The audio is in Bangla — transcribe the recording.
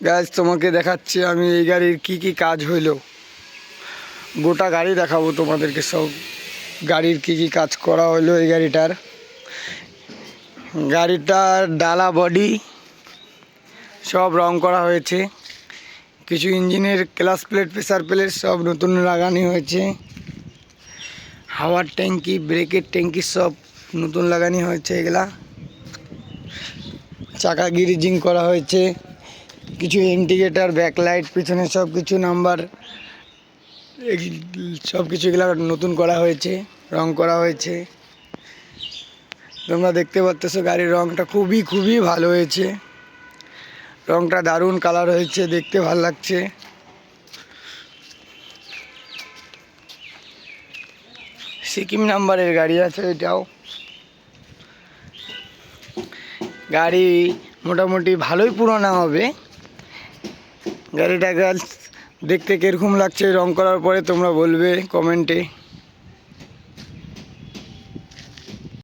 গাইজ তোমাকে দেখাচ্ছি আমি এই গাড়ির কি কাজ হইলো। গোটা গাড়ি দেখাবো তোমাদেরকে, সব গাড়ির কি কাজ করা হইলো। এই গাড়িটার ডালা বডি সব রং করা হয়েছে। কিছু ইঞ্জিনের ক্লাচ প্লেট, প্রেসার প্লেট সব নতুন লাগানো হয়েছে। হাওয়ার ট্যাঙ্কি, ব্রেকের ট্যাঙ্কি সব নতুন লাগানো হয়েছে। এগুলা চাকা গ্রিজিং করা হয়েছে। কিছু ইন্ডিকেটার, ব্যাকলাইট, পিছনে সব কিছু নাম্বার সব কিছু এগুলা নতুন করা হয়েছে, রং করা হয়েছে। তোমরা দেখতে পাচ্ছ গাড়ির রংটা খুবই ভালো হয়েছে। রংটা দারুণ কালার হয়েছে, দেখতে ভালো লাগছে। সিকিম নাম্বারের গাড়ি আছে এটাও। গাড়ি মোটামুটি ভালোই পুরোনো হবে। গাড়িটা দেখতে কীরকম লাগছে রং করার পরে তোমরা বলবে কমেন্টে।